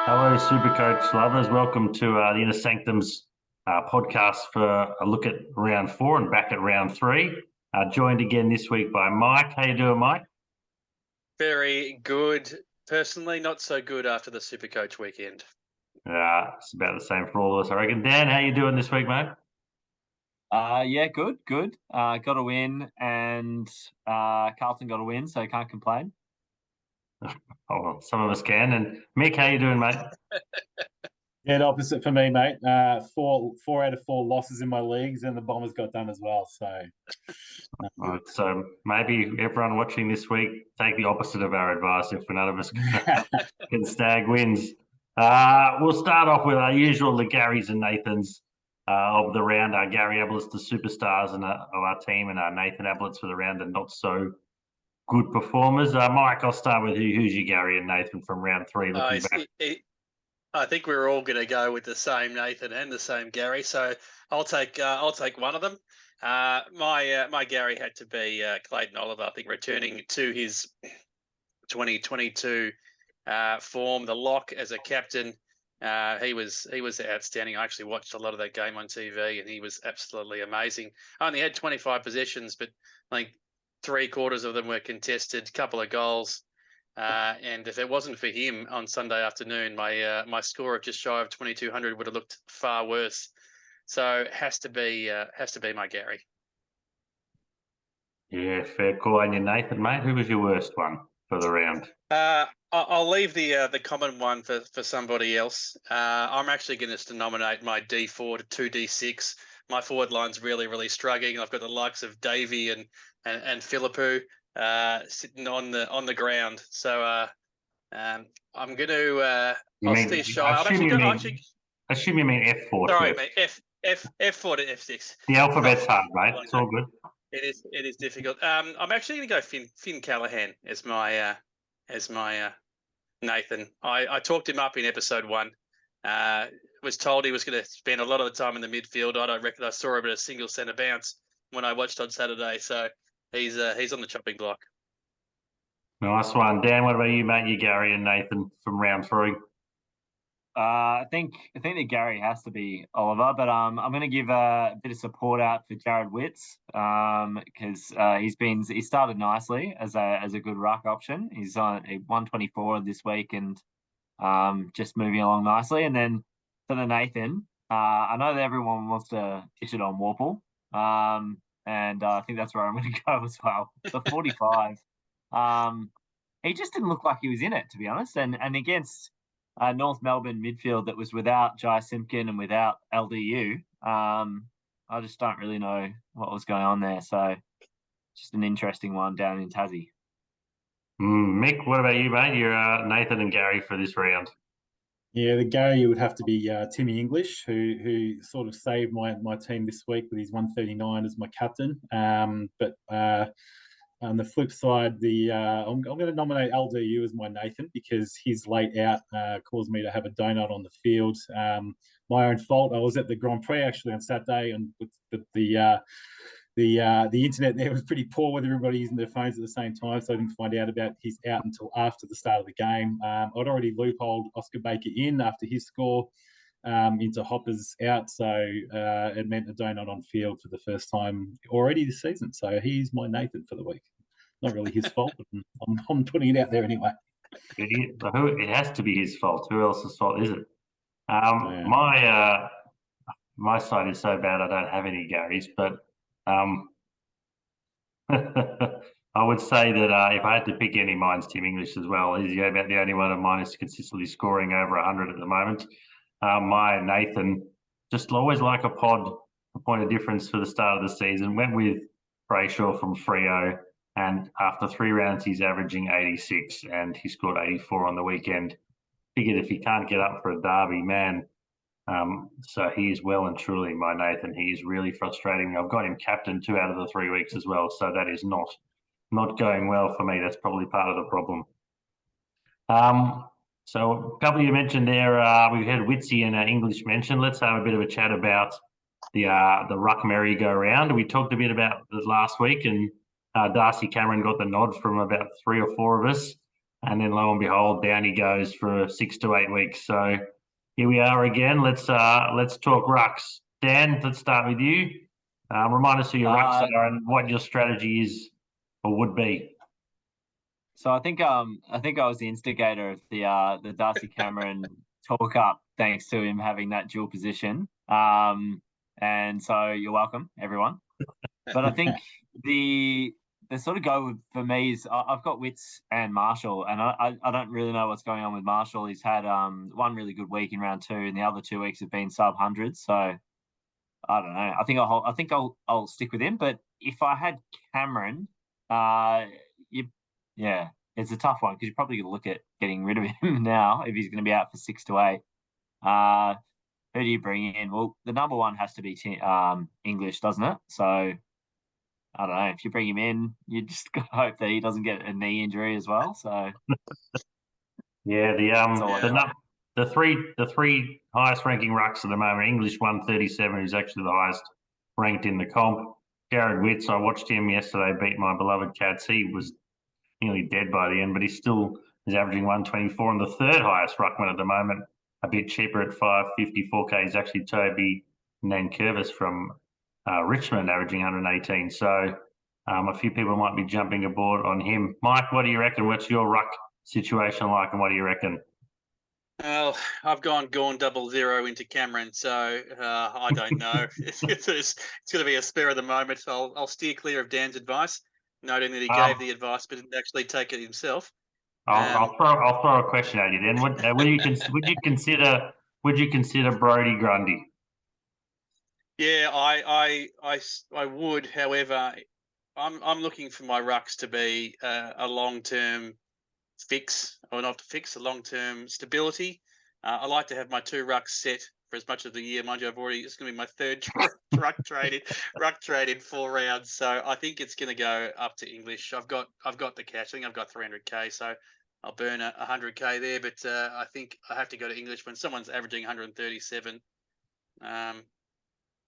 Hello, Supercoach lovers. Welcome to the Inner Sanctums podcast for a look at round four and back at round three. Joined again this week by Mike. How you doing, Mike? Very good. Personally, not so good after the Supercoach weekend. It's about the same for all of us, I reckon. Dan, how you doing this week, mate? Yeah, good. Got a win, and Carlton got a win, so can't complain. Oh, well, some of us can. And Mick, how you doing, mate? Yeah, the opposite for me, mate. Four out of four losses in my leagues, and the Bombers got done as well. So maybe everyone watching this week take the opposite of our advice if none of us can stag wins. We'll start off with our usual, the Garys and Nathans of the round. Gary Ablett's the superstars of our team, and Nathan Ablett's for the round and not so good performers. Mike, I'll start with who's your Gary and Nathan from round three. I think we're all going to go with the same Nathan and the same Gary, so I'll take one of them. My Gary had to be Clayton Oliver. I think returning to his 2022 form, the lock as a captain. He was outstanding. I actually watched a lot of that game on TV, and he was absolutely amazing. I only had 25 possessions, but I think 3/4 of them were contested. Couple of goals. And if it wasn't for him on Sunday afternoon, my score of just shy of 2,200 would have looked far worse. So has to be my Gary. Yeah, fair call. And your Nathan, mate, who was your worst one for the round? I'll leave the common one for somebody else. I'm actually going to nominate my D4 to 2D6. My forward line's really struggling. I've got the likes of Davey and Philippou sitting on the ground. So I'm going to. I'll stay shy. I assume you mean F4. Sorry, mate. F4 to F6. The alphabet's hard, mate. It's all good. It is difficult. I'm actually going to go Finn Callahan as my Nathan. I talked him up in episode 1. Was told he was going to spend a lot of the time in the midfield. I don't reckon I saw him at a single centre bounce when I watched on Saturday. So he's on the chopping block. Nice one, Dan. What about you, mate? You, Gary, and Nathan from round 3. I think that Gary has to be Oliver, but I'm going to give a bit of support out for Jared Witts because he started nicely as a good ruck option. He's on 124 this week and just moving along nicely. And then for the Nathan, I know that everyone wants to pitch it on Warple, and I think that's where I'm going to go as well. The 45, he just didn't look like he was in it, to be honest, and against North Melbourne midfield that was without Jai Simpkin and without LDU. I just don't really know what was going on there. So just an interesting one down in Tassie. Mick, what about you, mate? You're Nathan and Gary for this round. Yeah, the Gary would have to be Timmy English, who sort of saved my team this week with his 139 as my captain. But on the flip side, I'm going to nominate LDU as my Nathan because his late out caused me to have a donut on the field. My own fault. I was at the Grand Prix actually on Saturday, and the internet there was pretty poor with everybody using their phones at the same time, so I didn't find out about his out until after the start of the game. I'd already loopholed Oscar Baker in after his score into Hopper's out, so it meant a donut on field for the first time already this season. So he's my Nathan for the week. Not really his fault, but I'm putting it out there anyway. It has to be his fault. Who else's fault is it? My side is so bad I don't have any Garys, but I would say that if I had to pick any, mine's Tim English as well. He's about the only one of mine who's consistently scoring over 100 at the moment. My Nathan, just always like a point of difference for the start of the season. Went with Brayshaw from Freo, and after 3 rounds, he's averaging 86, and he scored 84 on the weekend. Figured if he can't get up for a derby, man. So he is well and truly my Nathan. He is really frustrating. I've got him captain 2 out of the 3 weeks as well, so that is not going well for me. That's probably part of the problem. So a couple you mentioned there, we've had Witsy and English mentioned. Let's have a bit of a chat about the Ruck merry-go-round. We talked a bit about this last week, and Darcy Cameron got the nod from about 3 or 4 of us. And then lo and behold, down he goes for 6 to 8 weeks. So here we are again. Let's talk rucks. Dan, let's start with you. Remind us who your rucks are and what your strategy is or would be. So I think I was the instigator of the Darcy Cameron talk up, thanks to him having that dual position. And so you're welcome, everyone. But I think the sort of go for me is I've got Witts and Marshall, and I don't really know what's going on with Marshall. He's had one really good week in round 2, and the other 2 weeks have been sub 100. So I don't know. I think I'll stick with him. But if I had Cameron, yeah, it's a tough one because you're probably going to look at getting rid of him now if he's going to be out for 6 to 8. Who do you bring in? Well, the number one has to be English, doesn't it? So I don't know. If you bring him in, you just got to hope that he doesn't get a knee injury as well. So yeah, the three highest ranking rucks at the moment. English 137, who's actually the highest ranked in the comp. Jared Witts, I watched him yesterday beat my beloved Cats. He was nearly dead by the end, but he still is averaging 124 and the third highest ruckman at the moment. A bit cheaper at 554k is actually Toby Nankervis from Richmond, averaging 118. So a few people might be jumping aboard on him. Mike, what do you reckon? What's your ruck situation like, and what do you reckon? Well, I've gone 0-0 into Cameron, so I don't know. It's going to be a spare of the moment. I'll steer clear of Dan's advice, noting that he gave the advice but didn't actually take it himself. I'll throw a question at you then. Would you consider Brodie Grundy? Yeah, I would. However, I'm looking for my rucks to be a long-term fix, or not fix, a long-term stability. I like to have my 2 rucks set for as much of the year. Mind you, it's going to be my 3rd ruck trade in 4 rounds. So I think it's going to go up to English. I've got the cash. I think I've got 300k. So I'll burn 100k there. But I think I have to go to English when someone's averaging 137.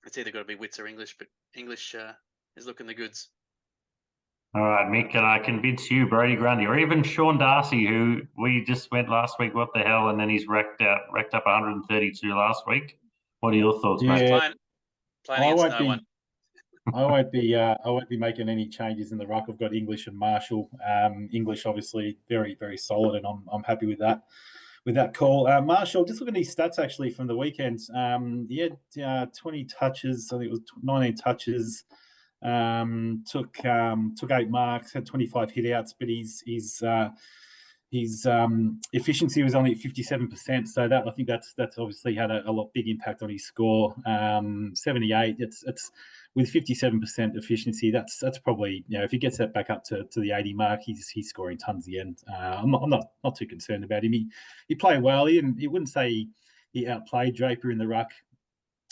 It's either got to be Witts or English, but English is looking the goods. All right, Mick, can I convince you, Brodie Grundy, or even Sean Darcy, who we just went last week, what the hell, and then he's racked up 132 last week. What are your thoughts, mate? Playing against no one. I won't be making any changes in the ruck. I've got English and Marshall. English, obviously, very, very solid, and I'm happy with that. With that call, Marshall, just looking at his stats actually from the weekend. He had 20 touches. I think it was 19 touches. Took 8 marks, had 25 hitouts, but his efficiency was only at 57%. So that, I think that's obviously had a lot big impact on his score. 78. It's with 57% efficiency. That's probably, if he gets that back up to the 80 mark, he's scoring tons again. I'm not too concerned about him. He played well. He wouldn't say he outplayed Draper in the ruck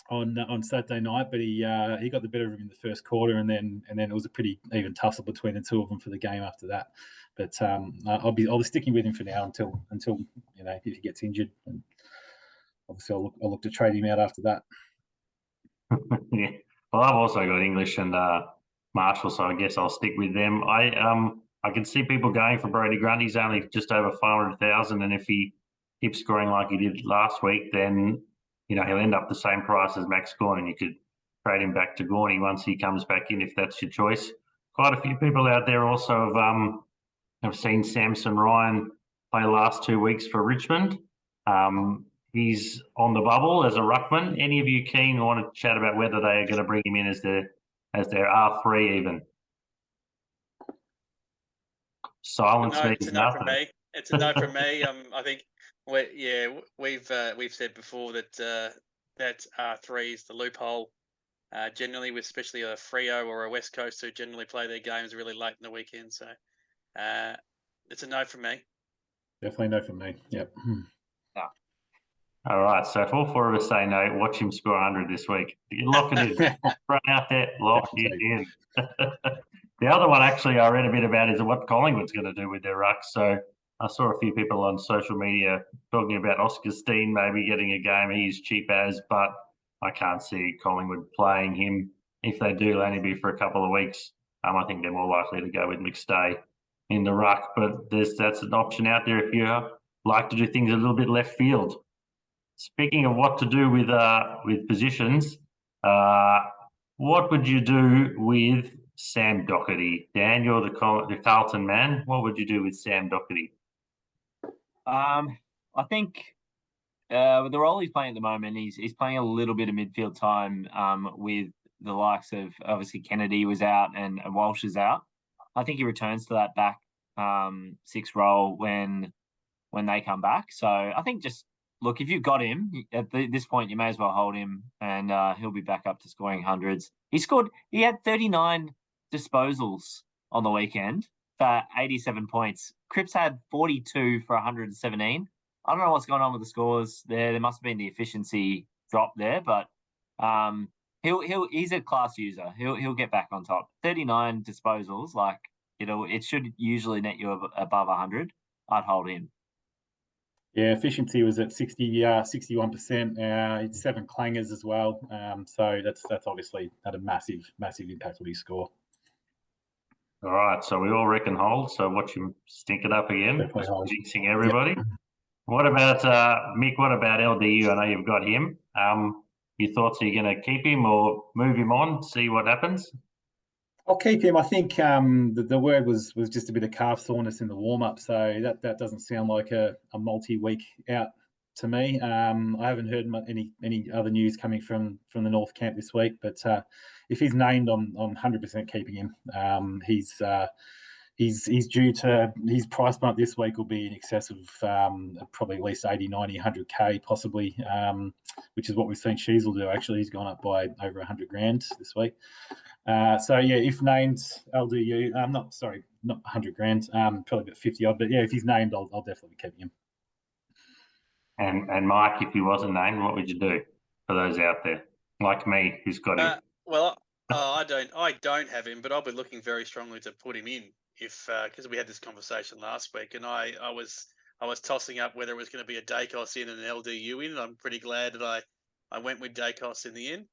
on Saturday night, but he got the better of him in the first quarter, and then it was a pretty even tussle between the two of them for the game after that. But I'll be sticking with him for now until if he gets injured, and obviously I'll look to trade him out after that. Yeah, well, I've also got English and Marshall, so I guess I'll stick with them. I can see people going for Brodie Grundy. He's only just over 500,000, and if he keeps scoring like he did last week, then he'll end up the same price as Max Gawn, and you could trade him back to Gawney once he comes back in, if that's your choice. Quite a few people out there also have seen Samson Ryan play last 2 weeks for Richmond. He's on the bubble as a ruckman. Any of you keen or want to chat about whether they are going to bring him in as their R3 even? Silence means nothing. It's a no from me. I think we've said before that that R3 is the loophole. Generally, with especially a Freo or a West Coast who generally play their games really late in the weekend. So it's a no from me. Definitely no from me. Yep. No. All right. So if all 4 of us say no, watch him score 100 this week. You lock it in. Run out there, lock it in. The other one actually I read a bit about is what Collingwood's going to do with their rucks. So I saw a few people on social media talking about Oscar Steen maybe getting a game. He's cheap as, but I can't see Collingwood playing him. If they do, it'll only be for a couple of weeks. I think they're more likely to go with McStay. in the ruck, but that's an option out there if you like to do things a little bit left field. Speaking of what to do with positions, what would you do with Sam Docherty? Dan, you're the Carlton man. What would you do with Sam Docherty? I think with the role he's playing at the moment, he's playing a little bit of midfield time with the likes of, obviously, Kennedy was out and Walsh is out. I think he returns to that back six role when they come back. So I think just look, if you've got him at this point, you may as well hold him, and he'll be back up to scoring hundreds. He had 39 disposals on the weekend for 87 points. Cripps had 42 for 117. I don't know what's going on with the scores there. There must have been the efficiency drop there, but he's a class user. He'll get back on top. 39 disposals, like it should usually net you above 100. I'd hold him. Yeah, efficiency was at 61%. It's 7 clangers as well. So that's obviously had a massive impact on his score. All right, so we all reckon hold. So watch him stink it up again, jinxing everybody. Yep. What about Mick? What about LDU? I know you've got him. Your thoughts? Are you going to keep him or move him on? See what happens. I'll keep him. I think the word was just a bit of calf soreness in the warm up, so that doesn't sound like a multi-week out to me. I haven't heard any other news coming from the North camp this week, but if he's named, I'm 100% keeping him. He's due to his price bump this week will be in excess of probably at least 80, 90, 100K possibly, which is what we've seen Sheasel do. Actually, he's gone up by over 100 grand this week. So yeah, if named LDU, not 100 grand, probably about 50 odd, but yeah, if he's named, I'll definitely keep him. And Mike, if he wasn't named, what would you do for those out there like me who's got him? Well, I don't have him, but I'll be looking very strongly to put him in if because we had this conversation last week, and I was tossing up whether it was going to be a Dacos in and an LDU in, and I'm pretty glad that I went with Dacos in the end.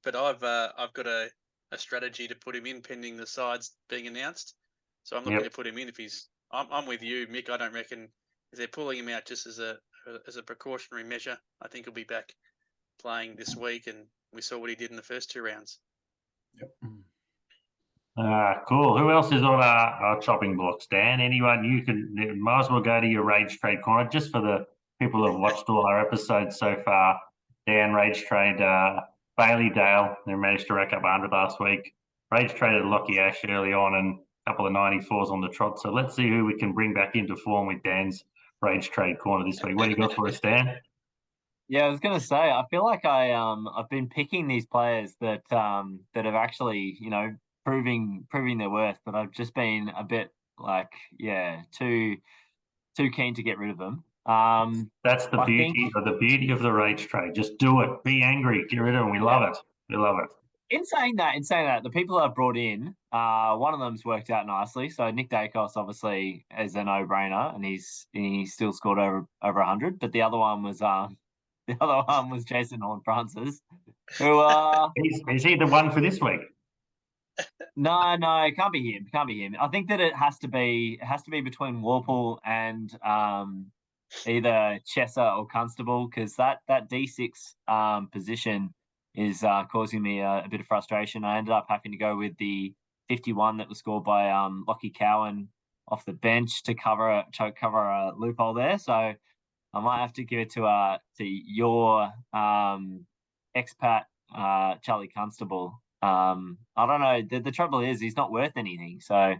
But I've got a strategy to put him in pending the sides being announced. So I'm looking to put him in if he's. I'm with you, Mick. I don't reckon if they're pulling him out just as a precautionary measure. I think he'll be back playing this week, and we saw what he did in the first 2 rounds. Yep. Cool. Who else is on our chopping blocks, Dan? Anyone you might as well go to your Rage Trade corner just for the people who have watched all our episodes so far. Dan Rage Trade. Bailey Dale, they managed to rack up 100 last week. Rage traded Lockie Ash early on and a couple of 94s on the trot. So let's see who we can bring back into form with Dan's Rage Trade corner this week. What do you got for us, Dan? Yeah, I was going to say, I feel like I've been picking these players that have actually, proving their worth, but I've just been a bit too keen to get rid of them. That's the beauty of the Rage Trade. Just do it. Be angry. Get rid of them. We love it. We love it. In saying that, the people I've brought in, one of them's worked out nicely. So Nick Dacos obviously is a no-brainer, and he still scored over 100. But the other one was Jason Horne-Francis, who is he the one for this week? No, it can't be him. I think that it has to be between Warple and either Chesser or Constable, because that D6 position is causing me a bit of frustration. I ended up having to go with the 51 that was scored by Lockie Cowan off the bench to cover a loophole there. So I might have to give it to your expat Charlie Constable. I don't know. The trouble is he's not worth anything. So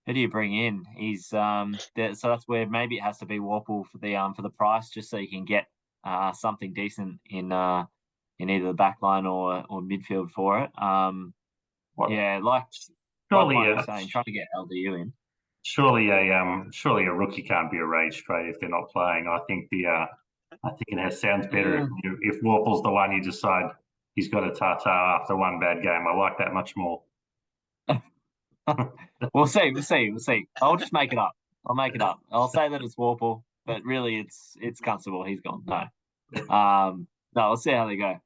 who do you bring in? He's so that's where maybe it has to be Warple for the price, just so you can get something decent in either the back line or midfield for it. Surely saying, trying to get LDU in. Surely a rookie can't be a Rage Trade if they're not playing. I think it sounds better if Warple's the one you decide he's got a ta-ta after one bad game. I like that much more. We'll see. I'll just make it up. I'll make it up. I'll say that it's Warple, but really it's Constable. He's gone. No, we'll see how they go.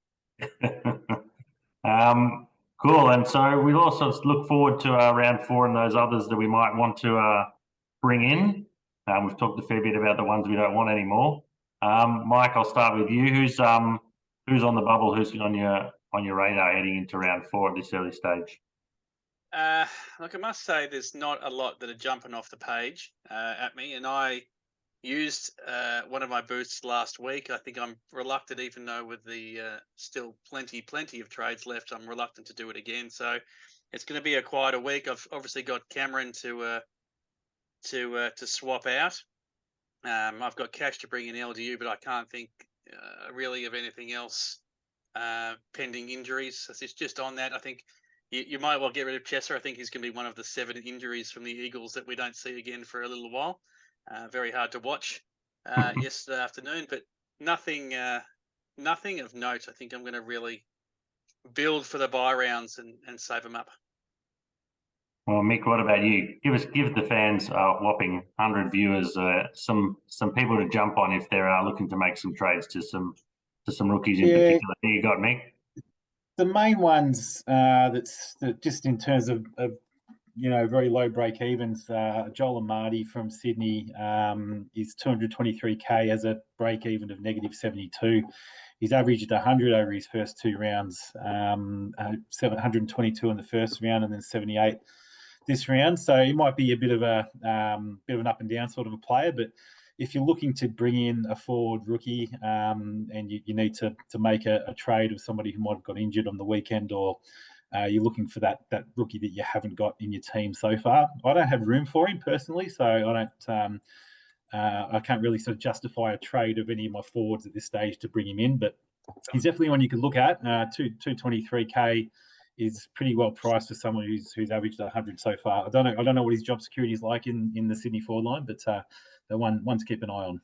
Cool. And so we'll also look forward to round 4 and those others that we might want to bring in. We've talked a fair bit about the ones we don't want anymore. Mike, I'll start with you. Who's on the bubble? Who's on your radar heading into round 4 at this early stage? Look, I must say there's not a lot that are jumping off the page at me, and I used one of my boosts last week. I think I'm reluctant, even though with the still plenty of trades left, I'm reluctant to do it again. So it's going to be a quieter week. I've obviously got Cameron to swap out. I've got cash to bring in LDU, but I can't think really of anything else pending injuries. It's just on that. I think you might well get rid of Chesser. I think he's going to be one of the 7 injuries from the Eagles that we don't see again for a little while. Very hard to watch yesterday afternoon, but nothing of note. I think I'm going to really build for the bye rounds and save them up. Well, Mick, what about you? Give the fans a whopping 100 viewers, some people to jump on if they're looking to make some trades to some rookies in particular. Who you got, Mick? The main ones that just in terms of very low break evens. Joel Amadi from Sydney is 223k as a break even of -72. He's averaged 100 over his first 2 rounds, 722 in the first round and then 78 this round. So he might be a bit of an up and down sort of a player, but if you're looking to bring in a forward rookie and you need to make a trade of somebody who might have got injured on the weekend, or you're looking for that rookie that you haven't got in your team so far, I don't have room for him personally, so I can't really sort of justify a trade of any of my forwards at this stage to bring him in. But he's definitely one you could look at. 223k is pretty well priced for someone who's averaged 100 so far. I don't know what his job security is like in the Sydney forward line, but they're one to keep an eye on.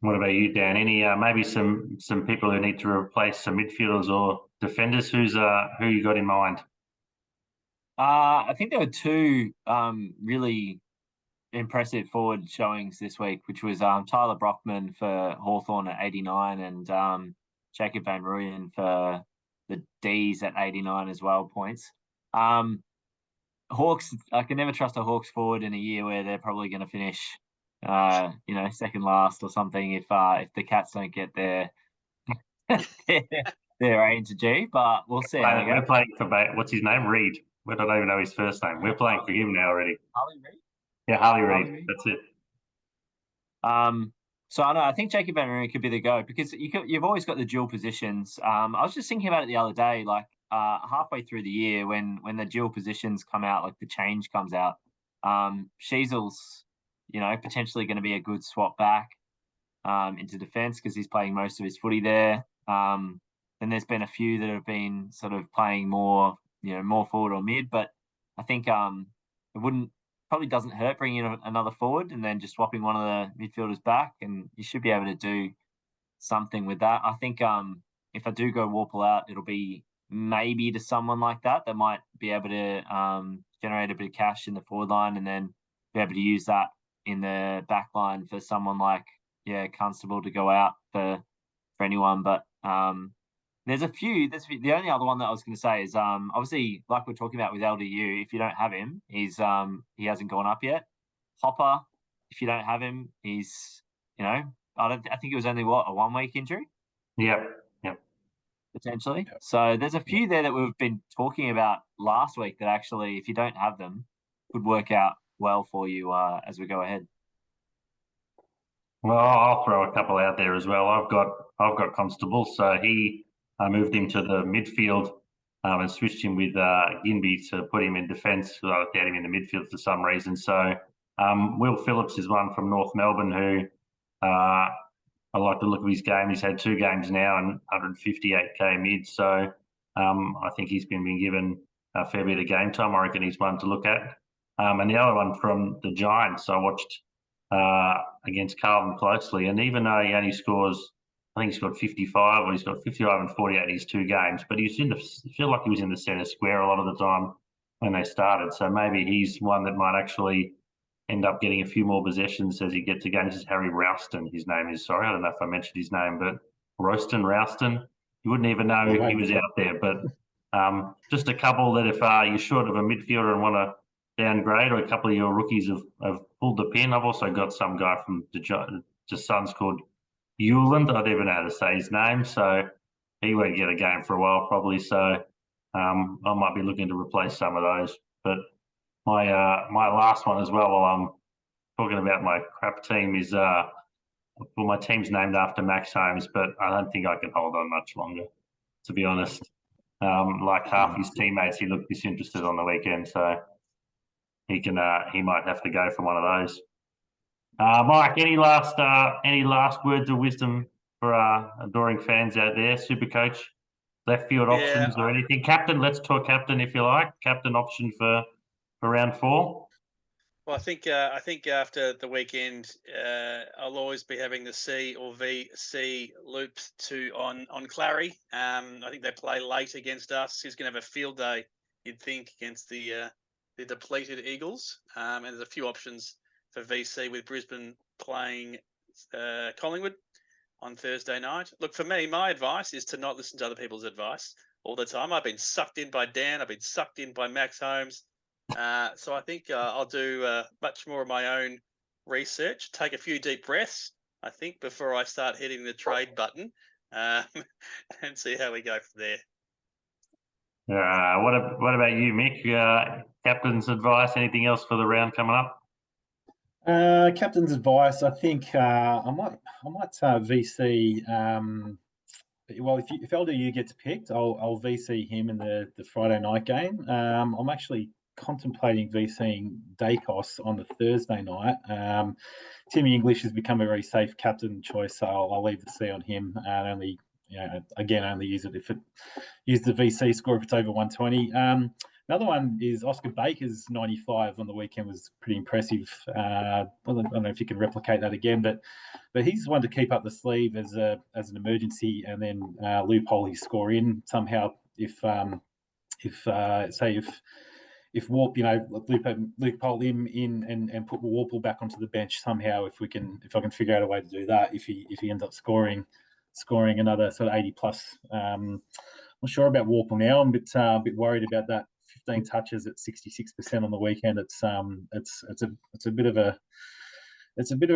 What about you, Dan? Any maybe some people who need to replace some midfielders or defenders? Who you got in mind? I think there were 2 really impressive forward showings this week, which was Tyler Brockman for Hawthorn at 89 and Jacob Van Rooyen for the D's at 89 as well points. Hawks, I can never trust a Hawks forward in a year where they're probably going to finish, second last or something if the Cats don't get their A into G. But we'll see. We're playing for what's his name? Reed. We don't even know his first name. We're playing for him now already. Harley Reid. Yeah, Harley Reid. That's it. So I think Jacob Van Rooyen could be the go because you've always got the dual positions. I was just thinking about it the other day, like halfway through the year when the dual positions come out, like the change comes out. Sheasel's, potentially going to be a good swap back into defence because he's playing most of his footy there. Then there's been a few that have been sort of playing more forward or mid, but I think it probably doesn't hurt bringing in another forward and then just swapping one of the midfielders back, and you should be able to do something with that. I think if I do go Warple out, it'll be maybe to someone like that might be able to generate a bit of cash in the forward line and then be able to use that in the back line for someone like Constable to go out for anyone. But there's a few. The only other one that I was going to say is obviously, like we're talking about with LDU, if you don't have him, he hasn't gone up yet. Hopper, if you don't have him, he's I think it was only a 1-week injury. Yep. Potentially. Yep. So there's a few there that we've been talking about last week that actually, if you don't have them, could work out well for you as we go ahead. Well, I'll throw a couple out there as well. I've got Constable, so I moved him to the midfield and switched him with Ginby to put him in defence. I had him in the midfield for some reason. So Will Phillips is one from North Melbourne who I like the look of his game. He's had 2 games now and 158k mid. So I think he's been given a fair bit of game time. I reckon he's one to look at. And the other one from the Giants, I watched against Carlton closely. And even though he only scores, I think he's got 55 or he's got 55 and 48 in his 2 games, but I feel like he was in the centre square a lot of the time when they started. So maybe he's one that might actually end up getting a few more possessions as he gets to games. This is Harry Rouston, his name is. Sorry, I don't know if I mentioned his name, but Rouston. You wouldn't even know he was out there, but Just a couple that if you're short of a midfielder and want to downgrade, or a couple of your rookies have pulled the pin. I've also got some guy from the Suns called Euland. I don't even know how to say his name, so he won't get a game for a while probably. So I might be looking to replace some of those. But my last one as well, while I'm talking about my crap team, is well, my team's named after Max Holmes, but I don't think I can hold on much longer, to be honest. Like half his teammates, he looked disinterested on the weekend, so he might have to go for one of those. Mike, any last words of wisdom for adoring fans out there? Supercoach, left field options or anything? Captain, let's talk captain if you like. Captain option for round 4. Well, I think after the weekend, I'll always be having the C or VC loops on Clary. I think they play late against us. He's going to have a field day, you'd think, against the depleted Eagles. And there's a few options for VC with Brisbane playing Collingwood on Thursday night. Look, for me, my advice is to not listen to other people's advice all the time. I've been sucked in by Dan. I've been sucked in by Max Holmes. So I think I'll do much more of my own research, take a few deep breaths, I think, before I start hitting the trade button and see how we go from there. What about you, Mick? Captain's advice, anything else for the round coming up? Captain's advice, I think I might VC. Well, if LDU gets picked, I'll VC him in the Friday night game. I'm actually contemplating VCing Dacos on the Thursday night. Timmy English has become a very safe captain choice, so I'll leave the C on him. And only use it if it use the VC score if it's over 120. Another one is Oscar Baker's 95 on the weekend was pretty impressive. I don't know if you can replicate that again, but he's one to keep up the sleeve as an emergency, and then loophole his score in somehow. If Warp, loophole him in and put Warple back onto the bench somehow, if I can figure out a way to do that, if he ends up scoring another sort of 80 plus. I'm not sure about Warple now. I'm a bit worried about that. 15 touches at 66% on the weekend. It's a bit of a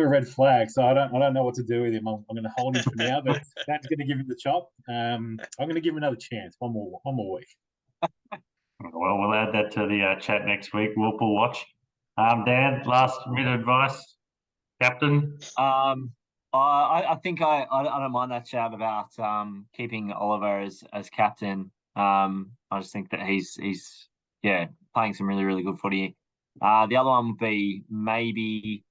red flag. So I don't know what to do with him. I'm going to hold him for now, but that's going to give him the chop. I'm going to give him another chance. One more week. Well, we'll add that to the chat next week. We'll watch. Dan, last minute advice, captain. I think I don't mind that shout about keeping Oliver as captain. I just think that he's playing some really, really good footy. The other one would be maybe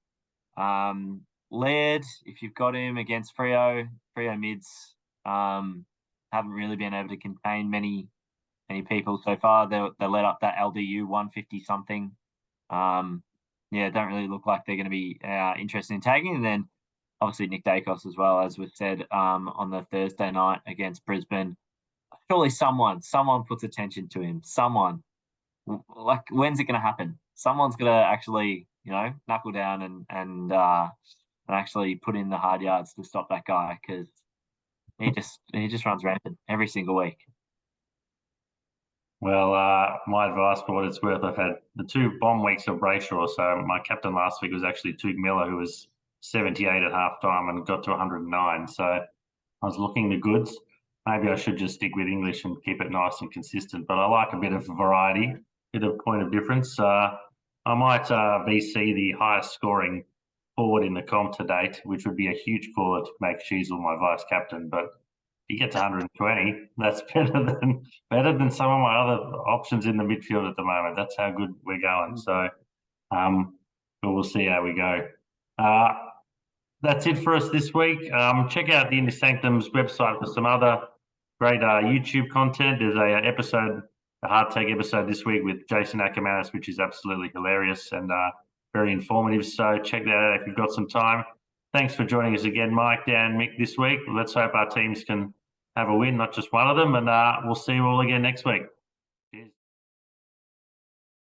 Laird, if you've got him against Freo mids. Haven't really been able to contain many people so far. They let up that LDU 150 something. Don't really look like they're going to be interested in tagging. And then obviously Nick Dacos as well, as we've said on the Thursday night against Brisbane. Surely someone puts attention to him. Someone, like, when's it going to happen? Someone's going to actually, knuckle down and actually put in the hard yards to stop that guy, because he just runs rampant every single week. Well, my advice, for what it's worth, I've had the 2 bomb weeks of Brayshaw. So my captain last week was actually Toog Miller, who was 78 at half time and got to 109. So I was looking the goods. Maybe I should just stick with English and keep it nice and consistent. But I like a bit of variety, bit of point of difference. I might VC the highest scoring forward in the comp to date, which would be a huge call to make Sheasel my vice captain. But if he gets 120, that's better than some of my other options in the midfield at the moment. That's how good we're going. So but we'll see how we go. That's it for us this week. Check out the Inner Sanctums website for some other great YouTube content. There's a hard take episode this week with Jason Ackermanis, which is absolutely hilarious and very informative. So check that out if you've got some time. Thanks for joining us again, Mike, Dan, Mick, this week. Let's hope our teams can have a win, not just one of them. And we'll see you all again next week.